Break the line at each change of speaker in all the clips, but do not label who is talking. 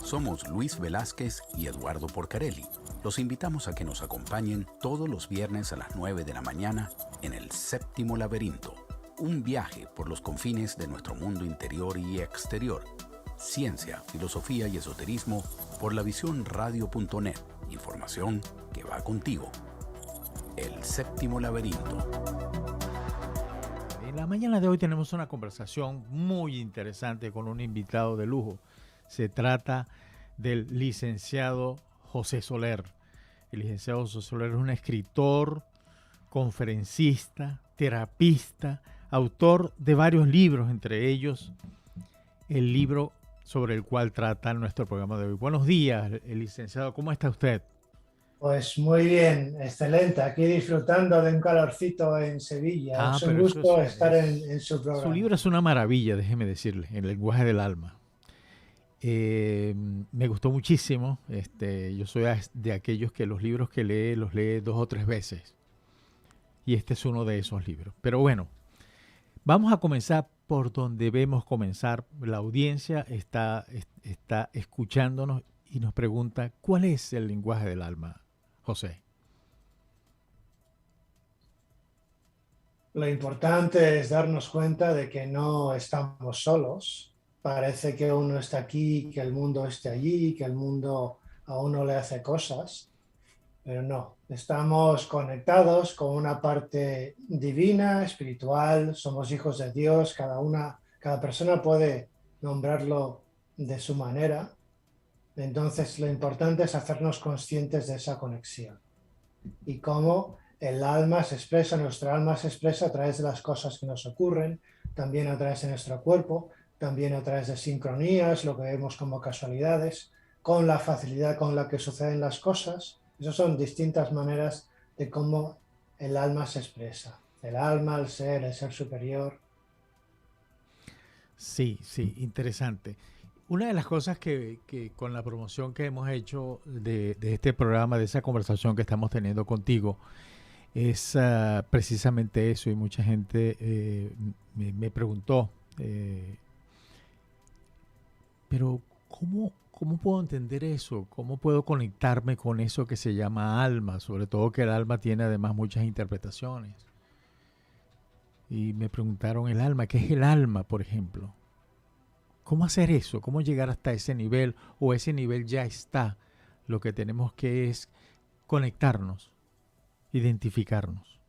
Somos Luis Velázquez y Eduardo Porcarelli. Los invitamos a que nos acompañen todos los viernes a las 9 de la mañana en El Séptimo Laberinto. Un viaje por los confines de nuestro mundo interior y exterior. Ciencia, filosofía y esoterismo por lavisiónradio.net. Información que va contigo. El Séptimo Laberinto.
En la mañana de hoy tenemos una conversación muy interesante con un invitado de lujo. Se trata del licenciado José Soler. El licenciado José Soler es un escritor, conferencista, terapista, autor de varios libros, entre ellos el libro sobre el cual trata nuestro programa de hoy. Buenos días, licenciado. ¿Cómo está usted?
Pues muy bien, excelente. Aquí disfrutando de un calorcito en Sevilla. Es un gusto estar en su programa.
Su libro es una maravilla, déjeme decirle, El lenguaje del alma. Me gustó muchísimo. Yo soy de aquellos que los libros que lee, los lee 2 o 3 veces. Y este es uno de esos libros. Pero bueno, vamos a comenzar por donde debemos comenzar. La audiencia está escuchándonos y nos pregunta, ¿cuál es el lenguaje del alma, José?
Lo importante es darnos cuenta de que no estamos solos. Parece que uno está aquí, que el mundo esté allí, que el mundo a uno le hace cosas, pero no. Estamos conectados con una parte divina, espiritual, somos hijos de Dios, cada persona puede nombrarlo de su manera. Entonces lo importante es hacernos conscientes de esa conexión y cómo el alma se expresa, nuestra alma se expresa a través de las cosas que nos ocurren, también a través de nuestro cuerpo, también a través de sincronías, lo que vemos como casualidades, con la facilidad con la que suceden las cosas. Esas son distintas maneras de cómo el alma se expresa. El alma, el ser superior.
Sí, interesante. Una de las cosas que con la promoción que hemos hecho de este programa, de esa conversación que estamos teniendo contigo, es precisamente eso. Y mucha gente me preguntó, pero ¿cómo puedo entender eso? ¿Cómo puedo conectarme con eso que se llama alma? Sobre todo que el alma tiene además muchas interpretaciones. Y me preguntaron el alma, ¿qué es el alma, por ejemplo? ¿Cómo hacer eso? ¿Cómo llegar hasta ese nivel? ¿O ese nivel ya está? Lo que tenemos que es conectarnos, identificarnos.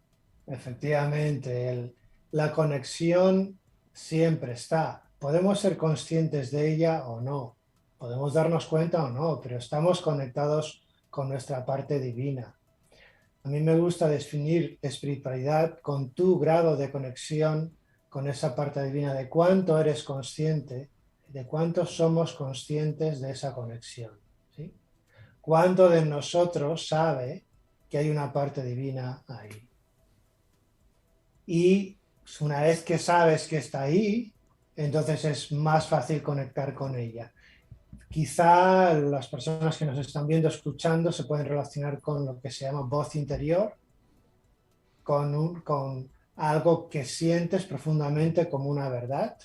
Efectivamente, la conexión siempre está. Podemos ser conscientes de ella o no. Podemos darnos cuenta o no, pero estamos conectados con nuestra parte divina. A mí me gusta definir espiritualidad con tu grado de conexión con esa parte divina, de cuánto eres consciente, de cuánto somos conscientes de esa conexión, ¿sí? Cuánto de nosotros sabe que hay una parte divina ahí. Y una vez que sabes que está ahí, entonces es más fácil conectar con ella. Quizá las personas que nos están viendo, escuchando, se pueden relacionar con lo que se llama voz interior, con algo que sientes profundamente como una verdad.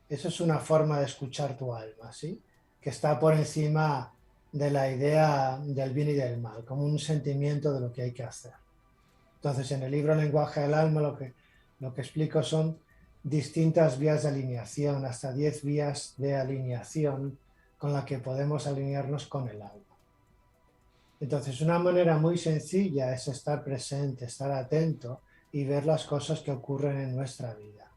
Eso es una forma de escuchar tu alma, ¿sí? Que está por encima de la idea del bien y del mal, como un sentimiento de lo que hay que hacer. Entonces, en el libro Lenguaje del Alma lo que explico son distintas vías de alineación, hasta 10 vías de alineación con la que podemos alinearnos con el alma. Entonces, una manera muy sencilla es estar presente, estar atento y ver las cosas que ocurren en nuestra vida.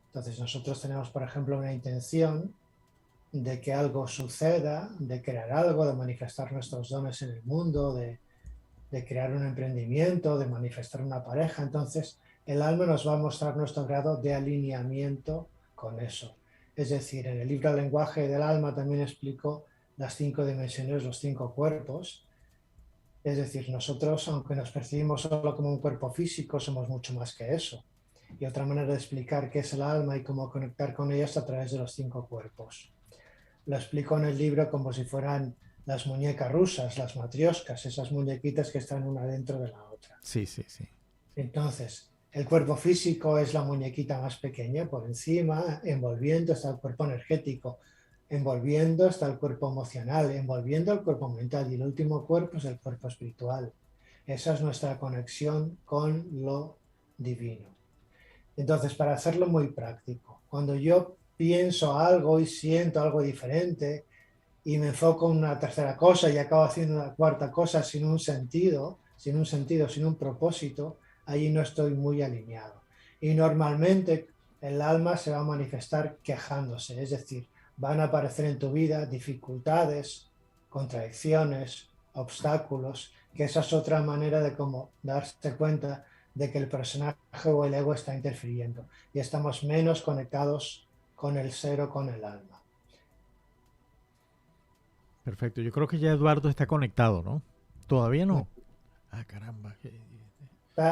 Entonces, nosotros tenemos, por ejemplo, una intención de que algo suceda, de crear algo, de manifestar nuestros dones en el mundo, de crear un emprendimiento, de manifestar una pareja. Entonces, el alma nos va a mostrar nuestro grado de alineamiento con eso. Es decir, en el libro El lenguaje del alma también explico las 5 dimensiones, los 5 cuerpos. Es decir, nosotros, aunque nos percibimos solo como un cuerpo físico, somos mucho más que eso. Y otra manera de explicar qué es el alma y cómo conectar con ella es a través de los 5 cuerpos. Lo explico en el libro como si fueran las muñecas rusas, las matrioscas, esas muñequitas que están una dentro de la otra.
Sí.
Entonces, El cuerpo físico es la muñequita más pequeña por encima, envolviendo está el cuerpo energético, envolviendo está el cuerpo emocional, envolviendo el cuerpo mental y el último cuerpo es el cuerpo espiritual. Esa es nuestra conexión con lo divino. Entonces, para hacerlo muy práctico, cuando yo pienso algo y siento algo diferente y me enfoco en una tercera cosa y acabo haciendo una cuarta cosa sin un sentido, sin un propósito, allí no estoy muy alineado. Y normalmente el alma se va a manifestar quejándose, es decir, van a aparecer en tu vida dificultades, contradicciones, obstáculos, que esa es otra manera de cómo darse cuenta de que el personaje o el ego está interfiriendo y estamos menos conectados con el ser o con el alma.
Perfecto. Yo creo que ya Eduardo está conectado, ¿no? ¿Todavía no? Ah, caramba.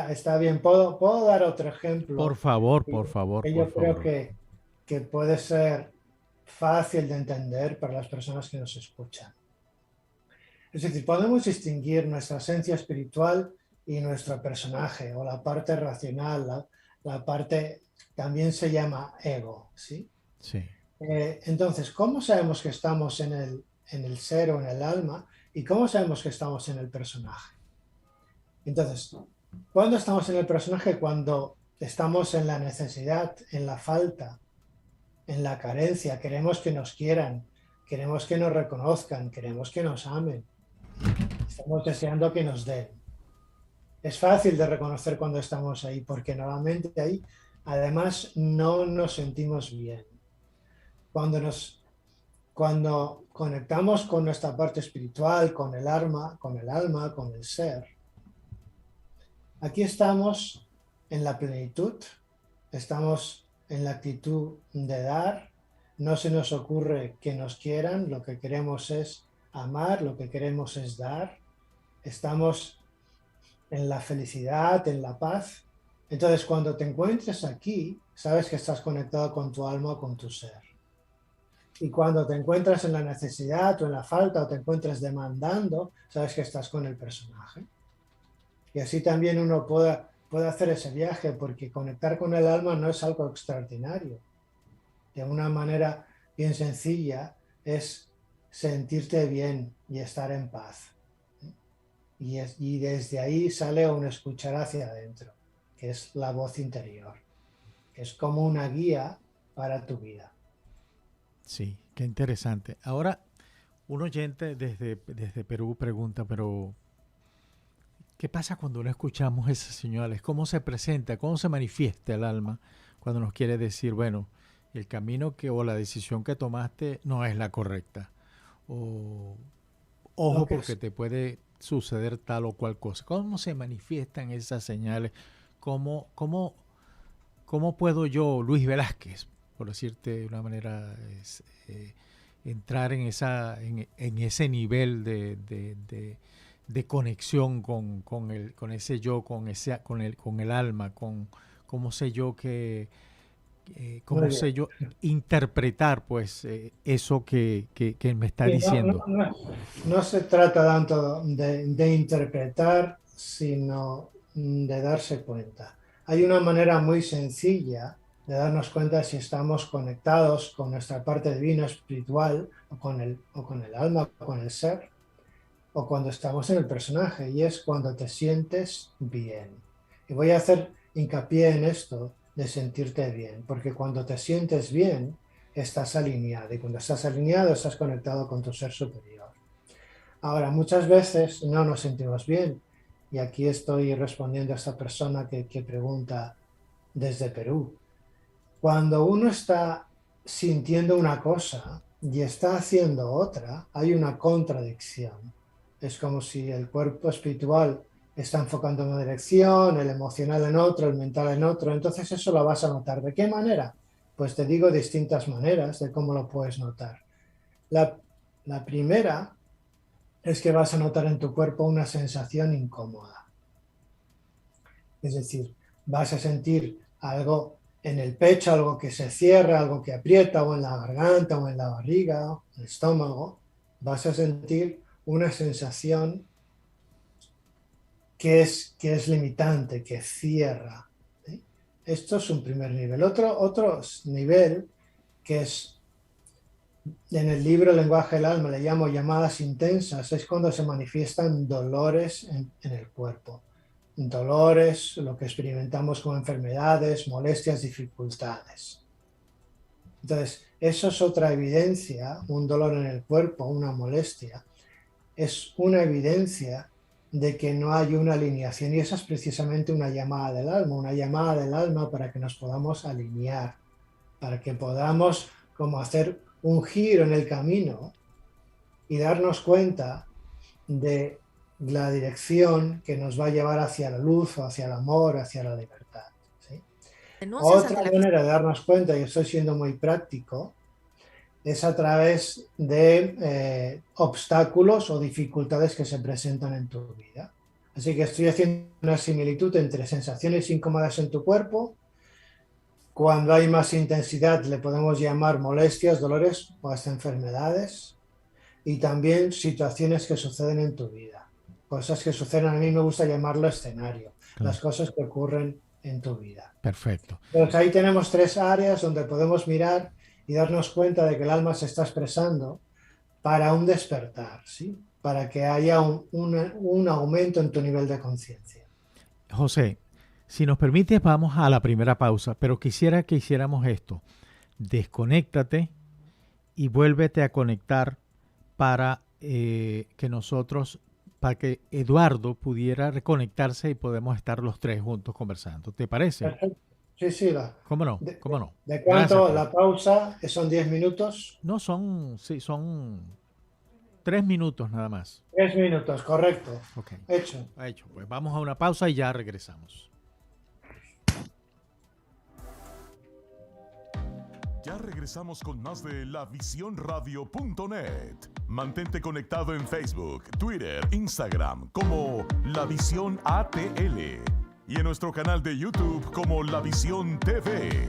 Está bien, puedo dar otro ejemplo
Por favor,
que
por favor,
que
por
yo creo
favor.
que puede ser fácil de entender para las personas que nos escuchan. Es decir, podemos distinguir nuestra esencia espiritual y nuestro personaje, o la parte racional, la parte también se llama ego, ¿sí?
Sí.
Entonces, ¿cómo sabemos que estamos en el ser o en el alma? ¿Y cómo sabemos que estamos en el personaje? Entonces, ¿cuándo estamos en el personaje? Cuando estamos en la necesidad, en la falta, en la carencia, queremos que nos quieran, queremos que nos reconozcan, queremos que nos amen, estamos deseando que nos den. Es fácil de reconocer cuando estamos ahí, porque normalmente ahí, además, no nos sentimos bien. Cuando conectamos con nuestra parte espiritual, con el alma, con el ser, aquí estamos en la plenitud, estamos en la actitud de dar, no se nos ocurre que nos quieran, lo que queremos es amar, lo que queremos es dar, estamos en la felicidad, en la paz. Entonces, cuando te encuentres aquí, sabes que estás conectado con tu alma o con tu ser. Y cuando te encuentras en la necesidad o en la falta o te encuentras demandando, sabes que estás con el personaje. Y así también uno puede hacer ese viaje, porque conectar con el alma no es algo extraordinario. De una manera bien sencilla es sentirte bien y estar en paz. Y desde ahí sale un escuchar hacia adentro, que es la voz interior, que es como una guía para tu vida.
Sí, qué interesante. Ahora, un oyente desde Perú pregunta, pero ¿qué pasa cuando no escuchamos esas señales? ¿Cómo se presenta, cómo se manifiesta el alma cuando nos quiere decir, bueno, el camino que o la decisión que tomaste no es la correcta? O ojo
Okay.
porque te puede suceder tal o cual cosa. ¿Cómo se manifiestan esas señales? ¿Cómo puedo yo, Luis Velázquez, por decirte de una manera, entrar en ese nivel de conexión con ese yo, con el alma, cómo sé yo
Muy
cómo
bien.
sé yo interpretar pues eso que me está
Sí,
diciendo?
no se trata tanto de interpretar, sino de darse cuenta. Hay una manera muy sencilla de darnos cuenta si estamos conectados con nuestra parte divina, espiritual, o con el alma, o con el ser, o cuando estamos en el personaje, y es cuando te sientes bien. Y voy a hacer hincapié en esto de sentirte bien, porque cuando te sientes bien, estás alineado, y cuando estás alineado, estás conectado con tu ser superior. Ahora, muchas veces no nos sentimos bien, y aquí estoy respondiendo a esta persona que pregunta desde Perú. Cuando uno está sintiendo una cosa y está haciendo otra, hay una contradicción. Es como si el cuerpo espiritual está enfocando en una dirección, el emocional en otro, el mental en otro. Entonces eso lo vas a notar. ¿De qué manera? Pues te digo distintas maneras de cómo lo puedes notar. La primera es que vas a notar en tu cuerpo una sensación incómoda. Es decir, vas a sentir algo en el pecho, algo que se cierra, algo que aprieta, o en la garganta, o en la barriga, o en el estómago. Vas a sentir una sensación que es limitante, que cierra, ¿sí? Esto es un primer nivel. Otro nivel que es, en el libro Lenguaje del Alma le llamo llamadas intensas, es cuando se manifiestan dolores en el cuerpo. Dolores, lo que experimentamos como enfermedades, molestias, dificultades. Entonces, eso es otra evidencia, un dolor en el cuerpo, una molestia, es una evidencia de que no hay una alineación, y esa es precisamente una llamada del alma para que nos podamos alinear, para que podamos como hacer un giro en el camino y darnos cuenta de la dirección que nos va a llevar hacia la luz o hacia el amor, hacia la libertad. ¿Sí? Otra manera de darnos cuenta, y estoy siendo muy práctico, es a través de obstáculos o dificultades que se presentan en tu vida. Así que estoy haciendo una similitud entre sensaciones incómodas en tu cuerpo. Cuando hay más intensidad le podemos llamar molestias, dolores o hasta enfermedades. Y también situaciones que suceden en tu vida. Cosas que suceden, a mí me gusta llamarlo escenario. Claro. Las cosas que ocurren en tu vida.
Perfecto.
Entonces ahí tenemos 3 áreas donde podemos mirar y darnos cuenta de que el alma se está expresando para un despertar, ¿sí? Para que haya un aumento en tu nivel de conciencia.
José, si nos permites, vamos a la primera pausa, pero quisiera que hiciéramos esto. Desconéctate y vuélvete a conectar para para que Eduardo pudiera reconectarse y podemos estar los 3 juntos conversando. ¿Te parece?
Perfecto. Sí.
¿Cómo no? ¿Cómo no?
¿De cuánto? Gracias, la pausa? ¿Son 10 minutos?
No, son 3 minutos nada más.
3 minutos, correcto.
Okay.
Hecho.
Pues vamos a una pausa y ya regresamos.
Ya regresamos con más de LaVisionRadio.net. Mantente conectado en Facebook, Twitter, Instagram como La Visión ATL y en nuestro canal de YouTube como La Visión TV.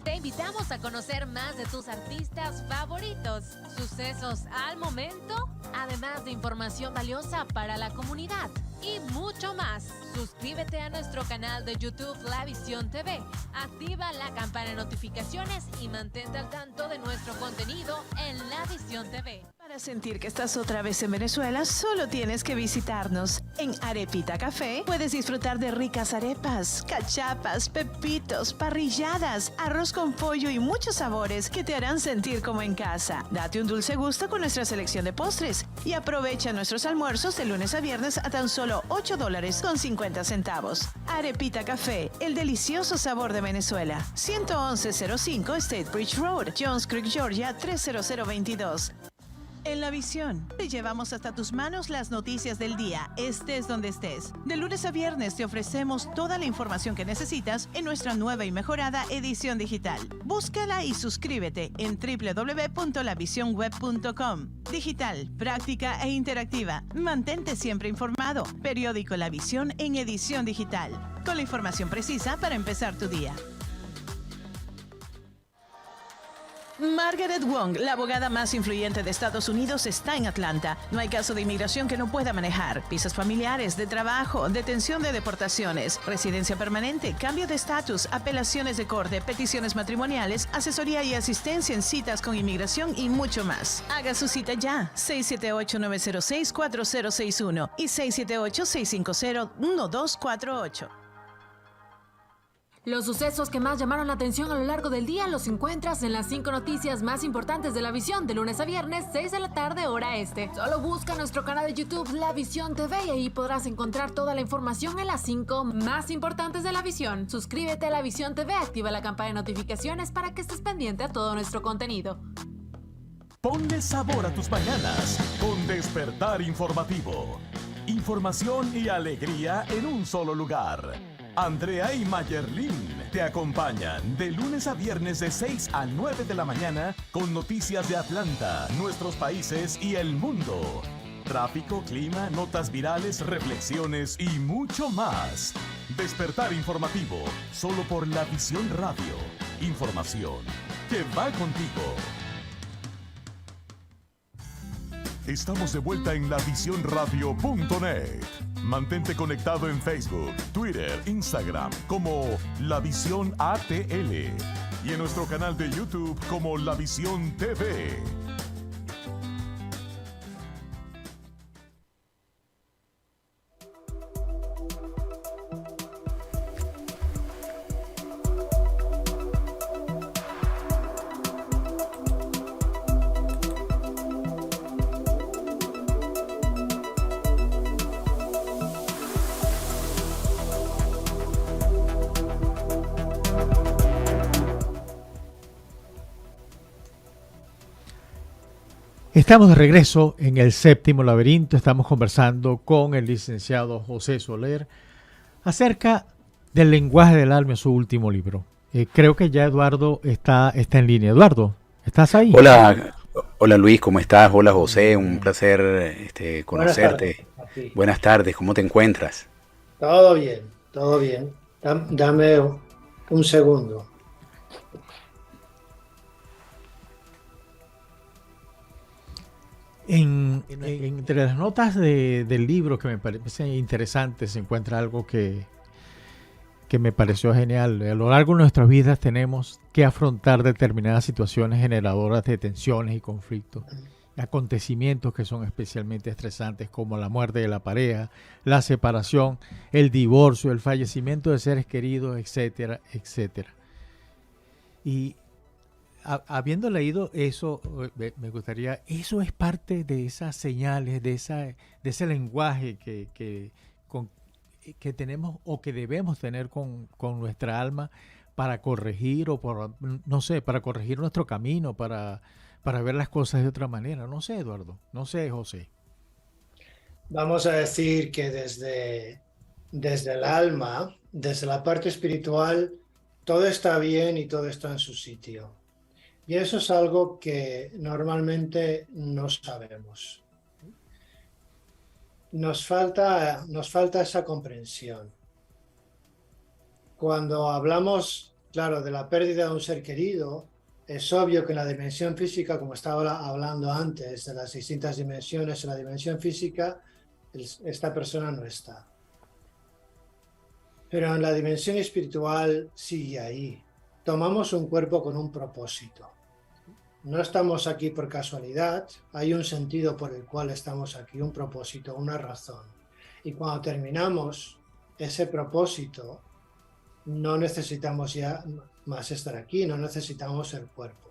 Te invitamos a conocer más de tus artistas favoritos, sucesos al momento, además de información valiosa para la comunidad y mucho más. Suscríbete a nuestro canal de YouTube La Visión TV, activa la campana de notificaciones y mantente al tanto de nuestro contenido en La Visión TV.
Para sentir que estás otra vez en Venezuela, solo tienes que visitarnos. En Arepita Café puedes disfrutar de ricas arepas, cachapas, pepitos, parrilladas, arroz con pollo y muchos sabores que te harán sentir como en casa. Date un dulce gusto con nuestra selección de postres y aprovecha nuestros almuerzos de lunes a viernes a tan solo $8.50. Arepita Café, el delicioso sabor de Venezuela. 11105 State Bridge Road, Johns Creek, Georgia 30022. En La Visión, te llevamos hasta tus manos las noticias del día, estés donde estés. De lunes a viernes te ofrecemos toda la información que necesitas en nuestra nueva y mejorada edición digital. Búscala y suscríbete en www.lavisionweb.com. Digital, práctica e interactiva. Mantente siempre informado. Periódico La Visión en edición digital. Con la información precisa para empezar tu día. Margaret Wong, la abogada más influyente de Estados Unidos, está en Atlanta. No hay caso de inmigración que no pueda manejar. Visas familiares, de trabajo, detención de deportaciones, residencia permanente, cambio de estatus, apelaciones de corte, peticiones matrimoniales, asesoría y asistencia en citas con inmigración y mucho más. Haga su cita ya. 678-906-4061 y 678-650-1248.
Los sucesos que más llamaron la atención a lo largo del día los encuentras en las 5 noticias más importantes de La Visión, de lunes a viernes, 6 de la tarde, hora este. Solo busca nuestro canal de YouTube La Visión TV y ahí podrás encontrar toda la información en las 5 más importantes de La Visión. Suscríbete a La Visión TV, activa la campana de notificaciones para que estés pendiente a todo nuestro contenido.
Ponle sabor a tus mañanas con Despertar Informativo. Información y alegría en un solo lugar. Andrea y Mayerlin te acompañan de lunes a viernes de 6 a 9 de la mañana con noticias de Atlanta, nuestros países y el mundo. Tráfico, clima, notas virales, reflexiones y mucho más. Despertar Informativo, solo por La Visión Radio. Información que va contigo. Estamos de vuelta en lavisiónradio.net. Mantente conectado en Facebook, Twitter, Instagram como La Visión ATL y en nuestro canal de YouTube como La Visión TV.
Estamos de regreso en el séptimo laberinto. Estamos conversando con el licenciado José Soler acerca del lenguaje del alma en su último libro. Creo que ya Eduardo está en línea. Eduardo, ¿estás ahí?
Hola Luis, ¿cómo estás? Hola José, un placer conocerte. Buenas tardes, ¿cómo te encuentras?
Todo bien, todo bien. Dame un segundo.
Entre las notas del libro que me parece interesante se encuentra algo que me pareció genial. A lo largo de nuestras vidas tenemos que afrontar determinadas situaciones generadoras de tensiones y conflictos. Acontecimientos que son especialmente estresantes como la muerte de la pareja, la separación, el divorcio, el fallecimiento de seres queridos, etcétera, etcétera. Y habiendo leído eso, me gustaría, eso es parte de esas señales, de ese lenguaje que tenemos o que debemos tener con nuestra alma para corregir para corregir nuestro camino, para ver las cosas de otra manera. No sé, Eduardo, no sé, José.
Vamos a decir que desde el alma, desde la parte espiritual, todo está bien y todo está en su sitio. Y eso es algo que normalmente no sabemos. Nos falta esa comprensión. Cuando hablamos, claro, de la pérdida de un ser querido, es obvio que en la dimensión física, como estaba hablando antes, de las distintas dimensiones, en la dimensión física, esta persona no está. Pero en la dimensión espiritual sigue ahí. Tomamos un cuerpo con un propósito. No estamos aquí por casualidad, hay un sentido por el cual estamos aquí, un propósito, una razón. Y cuando terminamos ese propósito, no necesitamos ya más estar aquí, no necesitamos el cuerpo.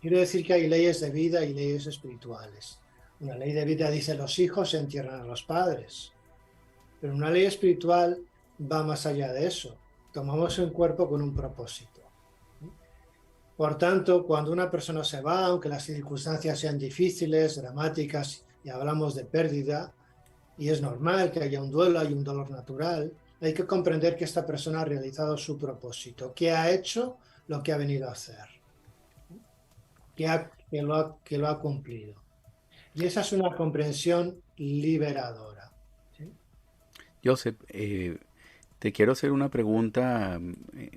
Quiero decir que hay leyes de vida y leyes espirituales. Una ley de vida dice los hijos se entierran a los padres, pero una ley espiritual va más allá de eso. Tomamos un cuerpo con un propósito. Por tanto, cuando una persona se va, aunque las circunstancias sean difíciles, dramáticas, y hablamos de pérdida, y es normal que haya un duelo, hay un dolor natural, hay que comprender que esta persona ha realizado su propósito, que ha hecho lo que ha venido a hacer, que lo ha cumplido. Y esa es una comprensión liberadora. ¿Sí?
Joseph, te quiero hacer una pregunta.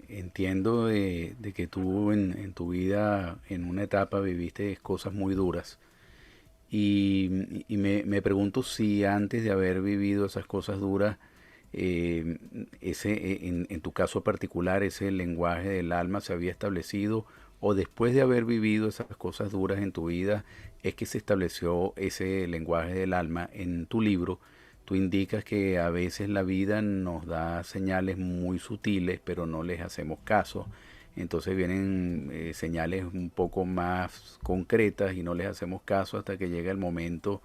Entiendo de que tú en tu vida, en una etapa, viviste cosas muy duras. Y me pregunto si antes de haber vivido esas cosas duras, en tu caso particular, ese lenguaje del alma se había establecido, o después de haber vivido esas cosas duras en tu vida, es que se estableció ese lenguaje del alma. En tu libro, tú indicas que a veces la vida nos da señales muy sutiles, pero no les hacemos caso. Entonces vienen señales un poco más concretas y no les hacemos caso hasta que llega el momento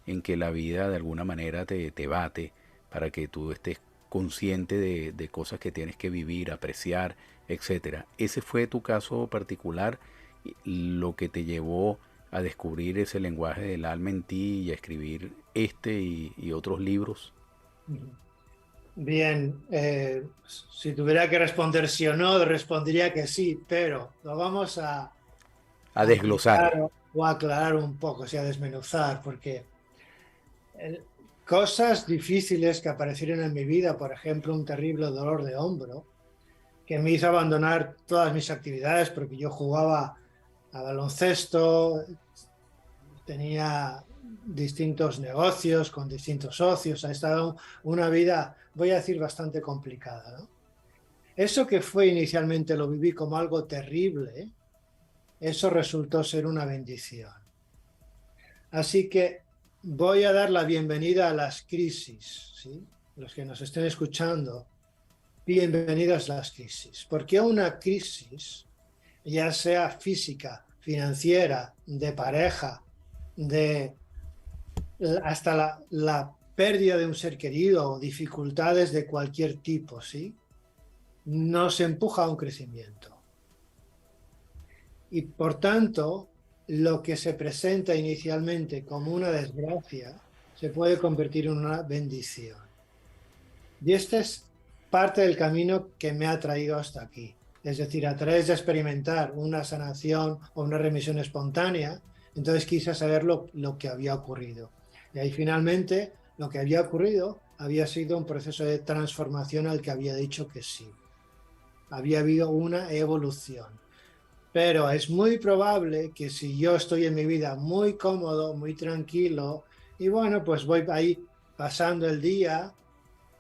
en que la vida de alguna manera te bate para que tú estés consciente de cosas que tienes que vivir, apreciar, etcétera. ¿Ese fue tu caso particular, lo que te llevó a descubrir ese lenguaje del alma en ti y a escribir y otros libros?
Bien, si tuviera que responder sí o no, respondería que sí, pero lo vamos a
desglosar
o a aclarar un poco, o sea, a desmenuzar, porque cosas difíciles que aparecieron en mi vida, por ejemplo, un terrible dolor de hombro, que me hizo abandonar todas mis actividades, porque yo jugaba a baloncesto, tenía distintos negocios, con distintos socios, ha estado una vida, voy a decir, bastante complicada, ¿no? Eso que fue inicialmente, lo viví como algo terrible, eso resultó ser una bendición. Así que voy a dar la bienvenida a las crisis, ¿sí? Los que nos estén escuchando, bienvenidas a las crisis, porque una crisis, ya sea física, financiera, de pareja, hasta la pérdida de un ser querido o dificultades de cualquier tipo, ¿sí?, nos empuja a un crecimiento. Y por tanto, lo que se presenta inicialmente como una desgracia se puede convertir en una bendición. Y este es parte del camino que me ha traído hasta aquí. Es decir, a través de experimentar una sanación o una remisión espontánea, entonces quise saber lo que había ocurrido. Y ahí finalmente lo que había ocurrido había sido un proceso de transformación al que había dicho que sí. Había habido una evolución. Pero es muy probable que si yo estoy en mi vida muy cómodo, muy tranquilo, y bueno, pues voy ahí pasando el día,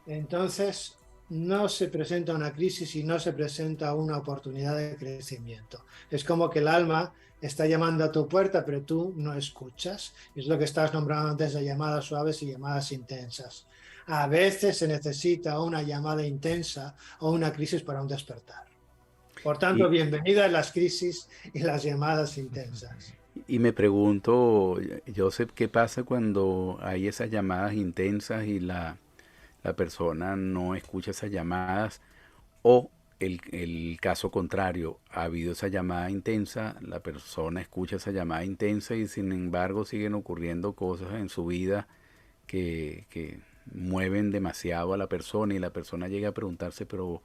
entonces no se presenta una crisis y no se presenta una oportunidad de crecimiento. Es como que el alma está llamando a tu puerta, pero tú no escuchas. Es lo que estás nombrando antes de llamadas suaves y llamadas intensas. A veces se necesita una llamada intensa o una crisis para un despertar. Por tanto, bienvenidas las crisis y las llamadas intensas.
Y me pregunto, Joseph, ¿qué pasa cuando hay esas llamadas intensas y la persona no escucha esas llamadas? O el caso contrario, ha habido esa llamada intensa, la persona escucha esa llamada intensa y sin embargo siguen ocurriendo cosas en su vida que mueven demasiado a la persona y la persona llega a preguntarse, pero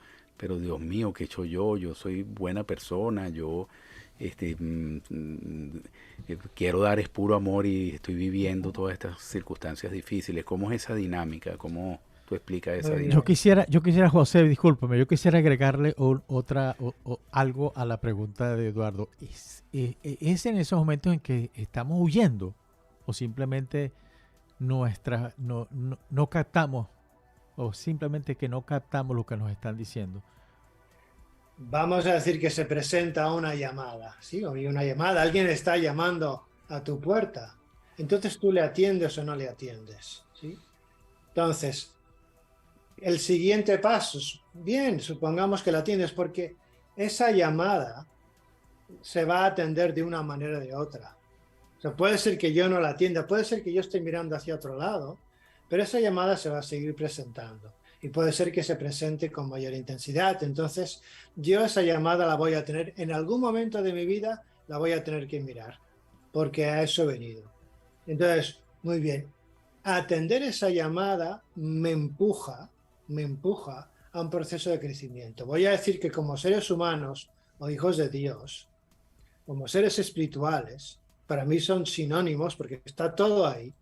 Dios mío, ¿qué he hecho yo? Yo soy buena persona, yo quiero dar es puro amor y estoy viviendo todas estas circunstancias difíciles. ¿Cómo es esa dinámica? ¿Cómo tú explicas esa dinámica?
Yo quisiera, José, discúlpame, yo quisiera agregarle algo a la pregunta de Eduardo. ¿Es en esos momentos en que estamos huyendo o simplemente no captamos, o simplemente que no captamos lo que nos están diciendo?
Vamos a decir que se presenta una llamada, ¿sí? O una llamada, alguien está llamando a tu puerta. Entonces tú le atiendes o no le atiendes, ¿sí? Entonces, el siguiente paso, bien, supongamos que la atiendes porque esa llamada se va a atender de una manera o de otra. O sea, puede ser que yo no la atienda, puede ser que yo esté mirando hacia otro lado, pero esa llamada se va a seguir presentando y puede ser que se presente con mayor intensidad. Entonces, yo esa llamada la voy a tener, en algún momento de mi vida, la voy a tener que mirar, porque a eso he venido. Entonces, muy bien, atender esa llamada me empuja a un proceso de crecimiento. Voy a decir que como seres humanos o hijos de Dios, como seres espirituales, para mí son sinónimos porque está todo ahí.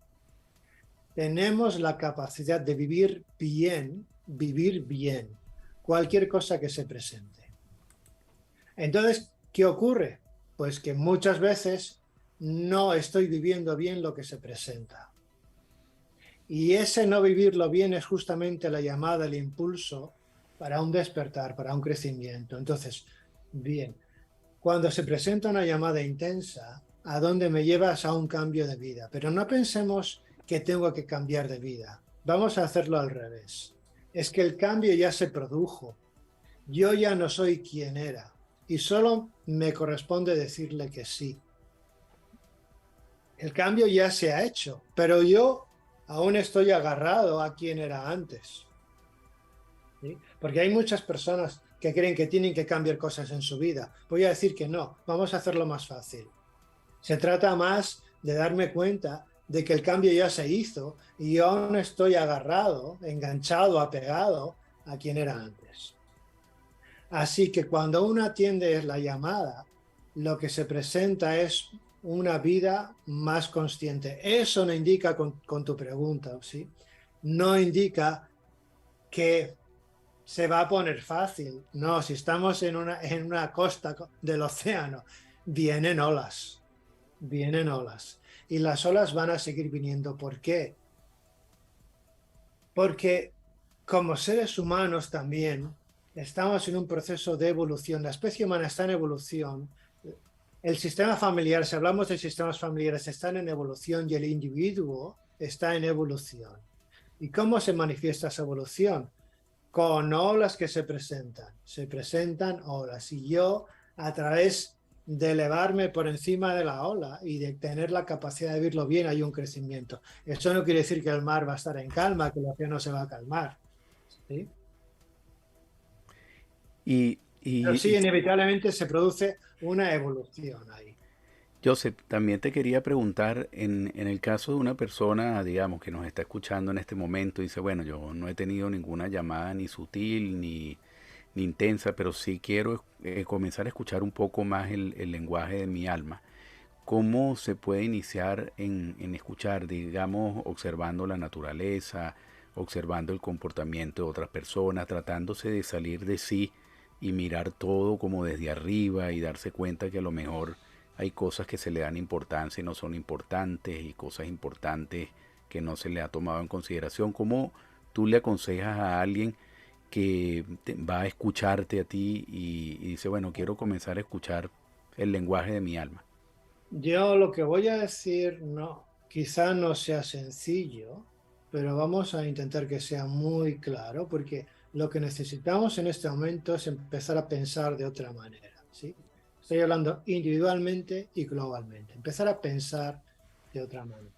Tenemos la capacidad de vivir bien, cualquier cosa que se presente. Entonces, ¿qué ocurre? Pues que muchas veces no estoy viviendo bien lo que se presenta. Y ese no vivirlo bien es justamente la llamada, el impulso para un despertar, para un crecimiento. Entonces, bien, cuando se presenta una llamada intensa, ¿a dónde me llevas? A un cambio de vida. Pero no pensemos que tengo que cambiar de vida. Vamos a hacerlo al revés. Es que el cambio ya se produjo. Yo ya no soy quien era y solo me corresponde decirle que sí. El cambio ya se ha hecho, pero yo aún estoy agarrado a quien era antes. ¿Sí? Porque hay muchas personas que creen que tienen que cambiar cosas en su vida. Voy a decir que no, vamos a hacerlo más fácil. Se trata más de darme cuenta de que el cambio ya se hizo y yo aún estoy agarrado, enganchado, apegado a quien era antes. Así que cuando uno atiende la llamada, lo que se presenta es una vida más consciente. Eso no indica con tu pregunta, ¿sí? No indica que se va a poner fácil. No, si estamos en una costa del océano, vienen olas. y las olas van a seguir viniendo. ¿Por qué? Porque como seres humanos también estamos en un proceso de evolución. La especie humana está en evolución. El sistema familiar, si hablamos de sistemas familiares, están en evolución y el individuo está en evolución. ¿Y cómo se manifiesta esa evolución? Con olas que se presentan olas. Y yo, a través de elevarme por encima de la ola y de tener la capacidad de verlo bien, hay un crecimiento. Eso no quiere decir que el mar va a estar en calma, que el océano se va a calmar, ¿sí? Pero sí, inevitablemente se produce una evolución ahí.
Joseph, también te quería preguntar, en el caso de una persona, digamos, que nos está escuchando en este momento, dice, bueno, yo no he tenido ninguna llamada ni sutil ni intensa, pero sí quiero comenzar a escuchar un poco más el lenguaje de mi alma. ¿Cómo se puede iniciar en escuchar, digamos, observando la naturaleza, observando el comportamiento de otras personas, tratándose de salir de sí y mirar todo como desde arriba y darse cuenta que a lo mejor hay cosas que se le dan importancia y no son importantes, y cosas importantes que no se le ha tomado en consideración? ¿Cómo tú le aconsejas a alguien que va a escucharte a ti y dice, bueno, quiero comenzar a escuchar el lenguaje de mi alma?
Yo lo que voy a decir, no, quizá no sea sencillo, pero vamos a intentar que sea muy claro, porque lo que necesitamos en este momento es empezar a pensar de otra manera, ¿sí? Estoy hablando individualmente y globalmente. Empezar a pensar de otra manera.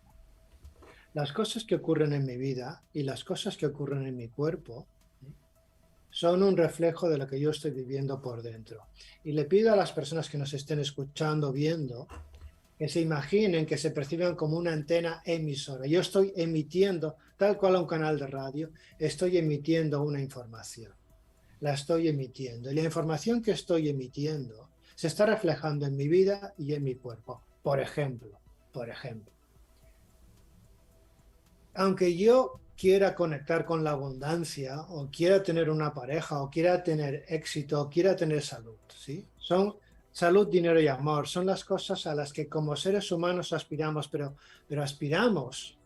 Las cosas que ocurren en mi vida y las cosas que ocurren en mi cuerpo, ¿sí?, son un reflejo de lo que yo estoy viviendo por dentro. Y le pido a las personas que nos estén escuchando, viendo, que se imaginen, que se perciban como una antena emisora. Yo estoy emitiendo, tal cual a un canal de radio, estoy emitiendo una información. La estoy emitiendo. Y la información que estoy emitiendo se está reflejando en mi vida y en mi cuerpo. Por ejemplo, aunque yo quiera conectar con la abundancia, o quiera tener una pareja, o quiera tener éxito, o quiera tener salud, ¿sí? Son salud, dinero y amor. Son las cosas a las que como seres humanos aspiramos, pero aspiramos,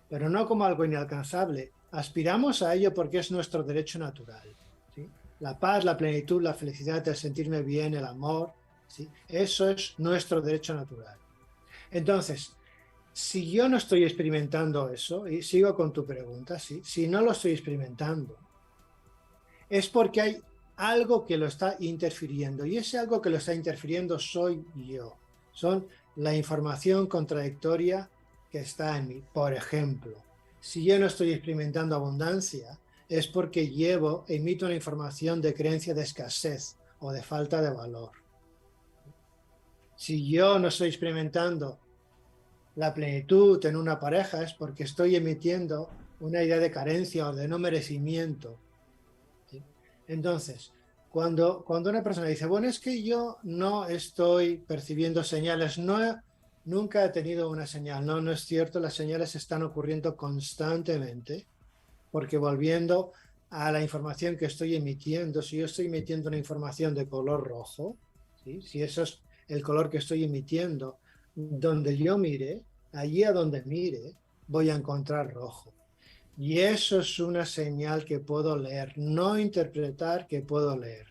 pero no como algo inalcanzable. Aspiramos a ello porque es nuestro derecho natural, ¿sí? La paz, la plenitud, la felicidad, el sentirme bien, el amor, ¿sí? Eso es nuestro derecho natural. Entonces, si yo no estoy experimentando eso, y sigo con tu pregunta, ¿sí?, si no lo estoy experimentando, es porque hay algo que lo está interfiriendo, y ese algo que lo está interfiriendo soy yo. Son la información contradictoria que está en mí. Por ejemplo, si yo no estoy experimentando abundancia, es porque emito una información de creencia de escasez o de falta de valor. Si yo no estoy experimentando la plenitud en una pareja, es porque estoy emitiendo una idea de carencia o de no merecimiento, ¿sí? Entonces, cuando una persona dice, bueno, es que yo no estoy percibiendo señales, nunca he tenido una señal. No es cierto, las señales están ocurriendo constantemente, porque volviendo a la información que estoy emitiendo, si yo estoy emitiendo una información de color rojo, ¿sí?, si eso es el color que estoy emitiendo, donde yo mire, allí a donde mire, voy a encontrar rojo. Y eso es una señal que puedo leer, no interpretar, que puedo leer.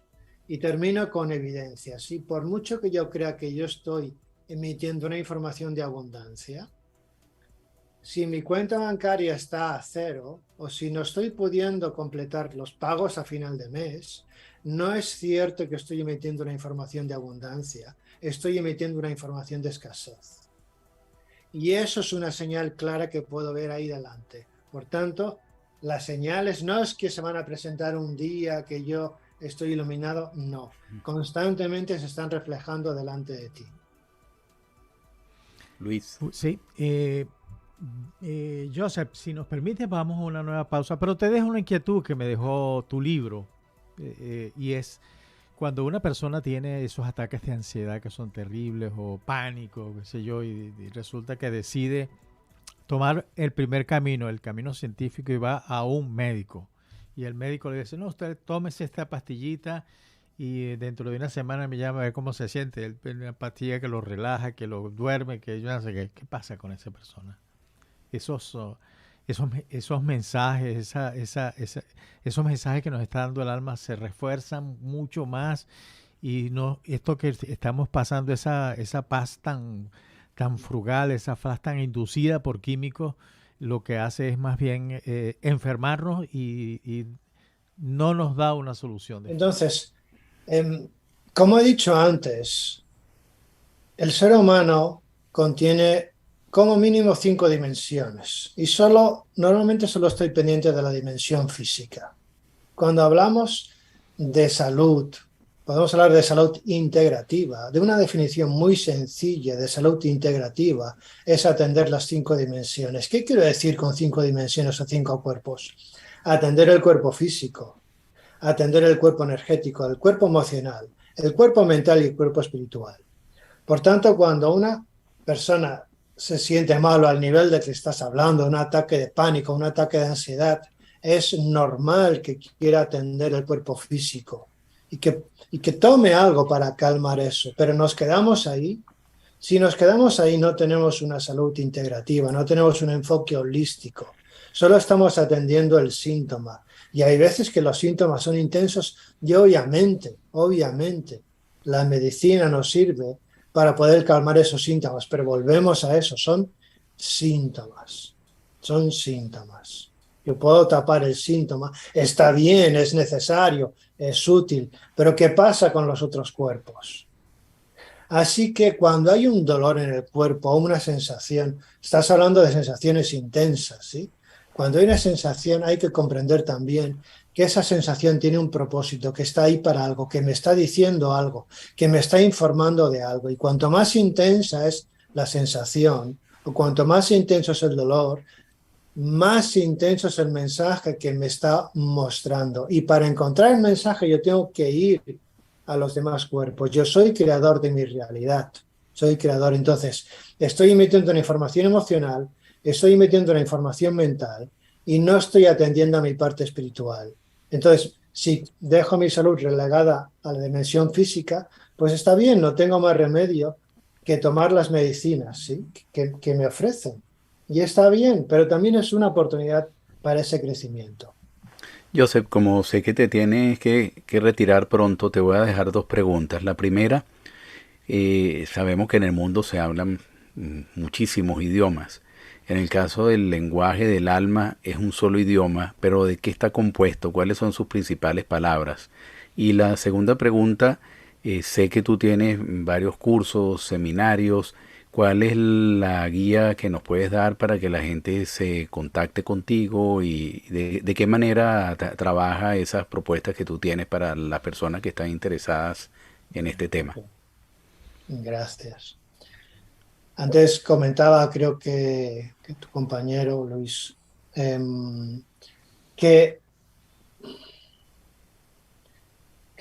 Y termino con evidencia. ¿Sí? Por mucho que yo crea que yo estoy emitiendo una información de abundancia, si mi cuenta bancaria está a cero, o si no estoy pudiendo completar los pagos a final de mes, no es cierto que estoy emitiendo una información de abundancia, estoy emitiendo una información de escasez. Y eso es una señal clara que puedo ver ahí delante. Por tanto, las señales no es que se van a presentar un día que yo estoy iluminado, no. Constantemente se están reflejando delante de ti.
Luis.
Sí. Joseph, si nos permite, vamos a una nueva pausa, pero te dejo una inquietud que me dejó tu libro, y es cuando una persona tiene esos ataques de ansiedad que son terribles, o pánico, qué sé yo, y resulta que decide tomar el primer camino, el camino científico, y va a un médico, y el médico le dice, no, usted tómese esta pastillita y dentro de una semana me llama a ver cómo se siente. Él pone una pastilla que lo relaja, que lo duerme, que yo no sé qué pasa con esa persona. Esos mensajes, esos mensajes que nos está dando el alma se refuerzan mucho más y no esto que estamos pasando, esa paz tan frugal, esa paz tan inducida por químicos, lo que hace es más bien enfermarnos y no nos da una solución.
Entonces, como he dicho antes, el ser humano contiene como mínimo 5 dimensiones y normalmente solo estoy pendiente de la dimensión física. Cuando hablamos de salud, podemos hablar de salud integrativa. De una definición muy sencilla de salud integrativa es atender las 5 dimensiones. ¿Qué quiero decir con 5 dimensiones o 5 cuerpos? Atender el cuerpo físico, atender el cuerpo energético, el cuerpo emocional, el cuerpo mental y el cuerpo espiritual. Por tanto, cuando una persona se siente malo al nivel de que estás hablando, un ataque de pánico, un ataque de ansiedad, es normal que quiera atender el cuerpo físico y que tome algo para calmar eso, pero nos quedamos ahí. Si nos quedamos ahí no tenemos una salud integrativa, no tenemos un enfoque holístico, solo estamos atendiendo el síntoma. Y hay veces que los síntomas son intensos y obviamente, la medicina nos sirve para poder calmar esos síntomas, pero volvemos a eso, son síntomas. Yo puedo tapar el síntoma, está bien, es necesario, es útil, pero ¿qué pasa con los otros cuerpos? Así que cuando hay un dolor en el cuerpo o una sensación, estás hablando de sensaciones intensas, ¿sí? Cuando hay una sensación hay que comprender también que esa sensación tiene un propósito, que está ahí para algo, que me está diciendo algo, que me está informando de algo. Y cuanto más intensa es la sensación, o cuanto más intenso es el dolor, más intenso es el mensaje que me está mostrando. Y para encontrar el mensaje yo tengo que ir a los demás cuerpos. Yo soy creador de mi realidad. Soy creador. Entonces, estoy emitiendo una información emocional, estoy emitiendo una información mental y no estoy atendiendo a mi parte espiritual. Entonces, si dejo mi salud relegada a la dimensión física, pues está bien, no tengo más remedio que tomar las medicinas, ¿sí? que me ofrecen. Y está bien, pero también es una oportunidad para ese crecimiento.
Joseph, como sé que te tienes que retirar pronto, te voy a dejar 2 preguntas. La primera, sabemos que en el mundo se hablan muchísimos idiomas. En el caso del lenguaje del alma es un solo idioma, pero ¿de qué está compuesto? ¿Cuáles son sus principales palabras? Y la segunda pregunta, sé que tú tienes varios cursos, seminarios. ¿Cuál es la guía que nos puedes dar para que la gente se contacte contigo y de qué manera trabaja esas propuestas que tú tienes para las personas que están interesadas en este tema?
Gracias. Antes comentaba, creo que tu compañero Luis, que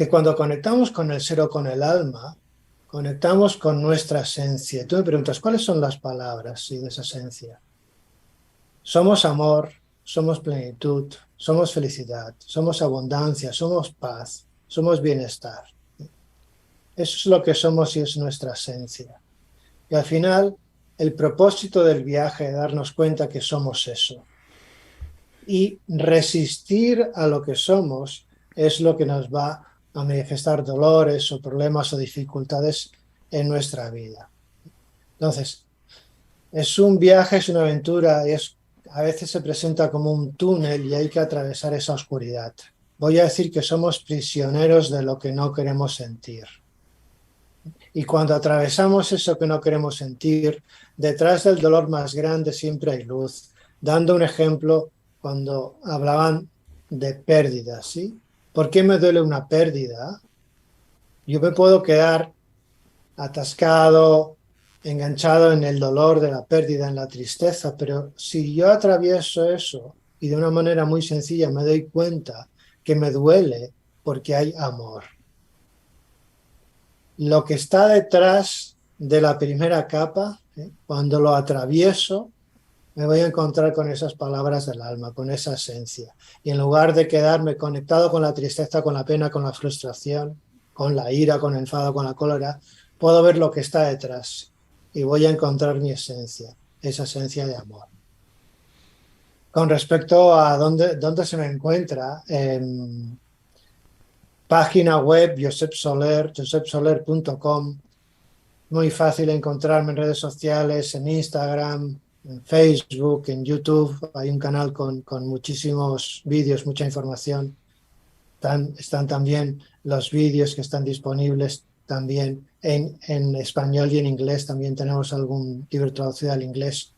cuando conectamos con el ser o con el alma, conectamos con nuestra esencia. Tú me preguntas, ¿cuáles son las palabras de esa esencia? Somos amor, somos plenitud, somos felicidad, somos abundancia, somos paz, somos bienestar. Eso es lo que somos y es nuestra esencia. Y al final, el propósito del viaje es darnos cuenta que somos eso. Y resistir a lo que somos es lo que nos va a manifestar dolores o problemas o dificultades en nuestra vida. Entonces, es un viaje, es una aventura, a veces se presenta como un túnel y hay que atravesar esa oscuridad. Voy a decir que somos prisioneros de lo que no queremos sentir. Y cuando atravesamos eso que no queremos sentir, detrás del dolor más grande siempre hay luz. Dando un ejemplo, cuando hablaban de pérdidas, ¿sí? ¿Por qué me duele una pérdida? Yo me puedo quedar atascado, enganchado en el dolor de la pérdida, en la tristeza, pero si yo atravieso eso y de una manera muy sencilla me doy cuenta que me duele porque hay amor. Lo que está detrás de la primera capa, cuando lo atravieso, me voy a encontrar con esas palabras del alma, con esa esencia. Y en lugar de quedarme conectado con la tristeza, con la pena, con la frustración, con la ira, con el enfado, con la cólera, puedo ver lo que está detrás y voy a encontrar mi esencia, esa esencia de amor. Con respecto a dónde se me encuentra, página web Josep Soler, josepsoler.com. Muy fácil encontrarme en redes sociales, en Instagram, en Facebook, en YouTube. Hay un canal con muchísimos vídeos, mucha información. Están también los vídeos que están disponibles también en español y en inglés. También tenemos algún libro traducido al inglés.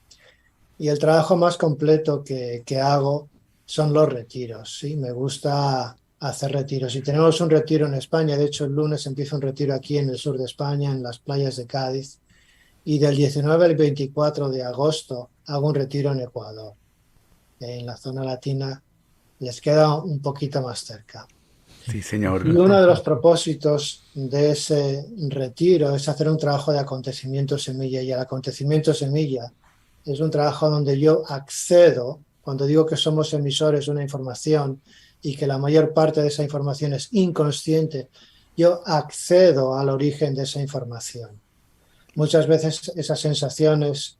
Y el trabajo más completo que hago son los retiros. ¿Sí? Me gusta hacer retiros. Y tenemos un retiro en España. De hecho, el lunes empieza un retiro aquí en el sur de España, en las playas de Cádiz. Y del 19 al 24 de agosto hago un retiro en Ecuador. En la zona latina les queda un poquito más cerca.
Sí, señor.
Y uno de los propósitos de ese retiro es hacer un trabajo de acontecimiento semilla. Y el acontecimiento semilla es un trabajo donde yo accedo, cuando digo que somos emisores de una información y que la mayor parte de esa información es inconsciente, yo accedo al origen de esa información. Muchas veces esas sensaciones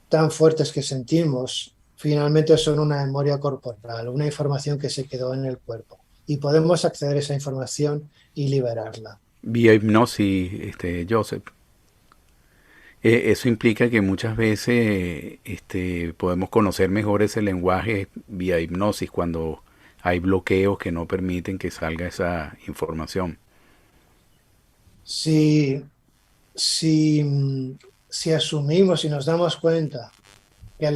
tan fuertes que sentimos finalmente son una memoria corporal, una información que se quedó en el cuerpo. Y podemos acceder a esa información y liberarla.
Vía hipnosis, Joseph. Eso implica que muchas veces podemos conocer mejor ese lenguaje vía hipnosis cuando hay bloqueos que no permiten que salga esa información.
Si asumimos y nos damos cuenta que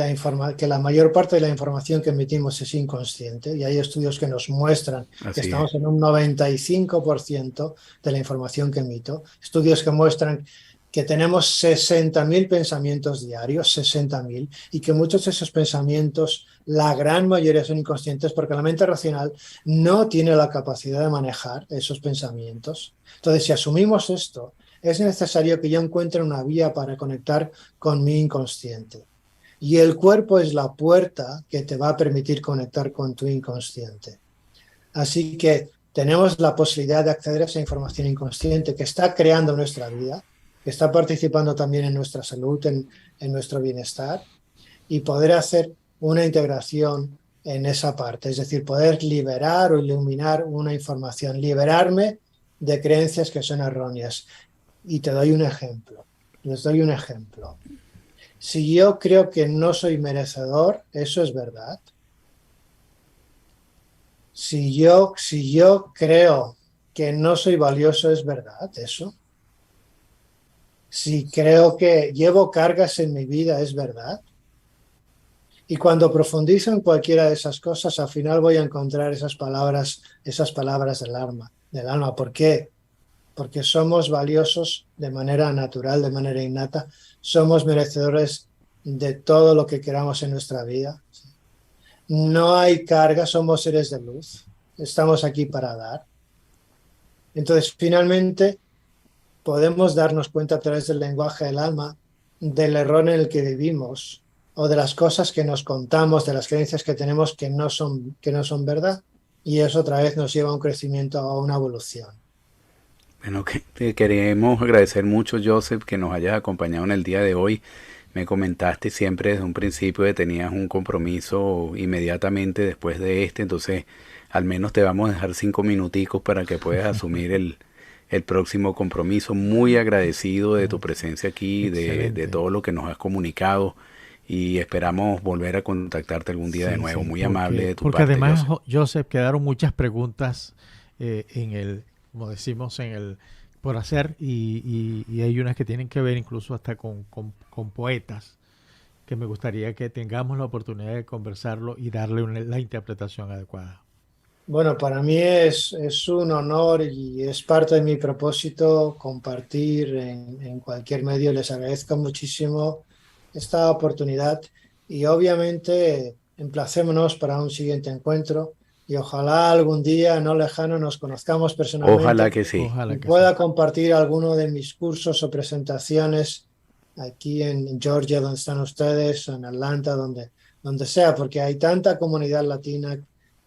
la mayor parte de la información que emitimos es inconsciente, y hay estudios que nos muestran que estamos en un 95% de la información que emito, estudios que muestran que tenemos 60.000 pensamientos diarios, 60.000, y que muchos de esos pensamientos, la gran mayoría son inconscientes porque la mente racional no tiene la capacidad de manejar esos pensamientos. Entonces, si asumimos esto, es necesario que yo encuentre una vía para conectar con mi inconsciente. Y el cuerpo es la puerta que te va a permitir conectar con tu inconsciente. Así que tenemos la posibilidad de acceder a esa información inconsciente que está creando nuestra vida, que está participando también en nuestra salud, en nuestro bienestar, y poder hacer una integración en esa parte. Es decir, poder liberar o iluminar una información, liberarme de creencias que son erróneas. Y te doy un ejemplo. Les doy un ejemplo. Si yo creo que no soy merecedor, eso es verdad. Si yo creo que no soy valioso, es verdad eso. Si creo que llevo cargas en mi vida, es verdad. Y cuando profundizo en cualquiera de esas cosas, al final voy a encontrar esas palabras del alma. ¿Por qué? Porque somos valiosos de manera natural, de manera innata. Somos merecedores de todo lo que queramos en nuestra vida. No hay carga, somos seres de luz. Estamos aquí para dar. Entonces, finalmente, podemos darnos cuenta a través del lenguaje del alma del error en el que vivimos o de las cosas que nos contamos, de las creencias que tenemos que no son verdad. Y eso otra vez nos lleva a un crecimiento, a una evolución.
Bueno, te queremos agradecer mucho, Joseph, que nos hayas acompañado en el día de hoy. Me comentaste siempre desde un principio que tenías un compromiso inmediatamente después de entonces al menos te vamos a dejar 5 minuticos para que puedas asumir el próximo compromiso. Muy agradecido de tu presencia aquí, de todo lo que nos has comunicado, y esperamos volver a contactarte algún día de nuevo. Muy amable de tu parte.
Porque además,
Joseph,
quedaron muchas preguntas como decimos, por hacer, y hay unas que tienen que ver incluso hasta con poetas, que me gustaría que tengamos la oportunidad de conversarlo y darle la interpretación adecuada.
Bueno, para mí es un honor y es parte de mi propósito compartir en cualquier medio. Les agradezco muchísimo esta oportunidad y obviamente emplacémonos para un siguiente encuentro y ojalá algún día no lejano nos conozcamos personalmente.
Ojalá que sí.
Y pueda compartir alguno de mis cursos o presentaciones aquí en Georgia, donde están ustedes, o en Atlanta, donde sea, porque hay tanta comunidad latina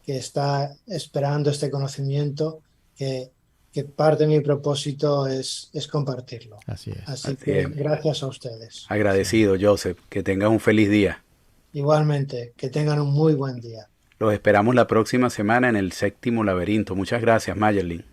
que está esperando este conocimiento que que parte de mi propósito es compartirlo.
Así es.
Así
Así
que
es.
gracias a ustedes.
Agradecido, Joseph. Que tengas un feliz día.
Igualmente, que tengan un muy buen día.
Los esperamos la próxima semana en el séptimo laberinto. Muchas gracias, Mayerlin.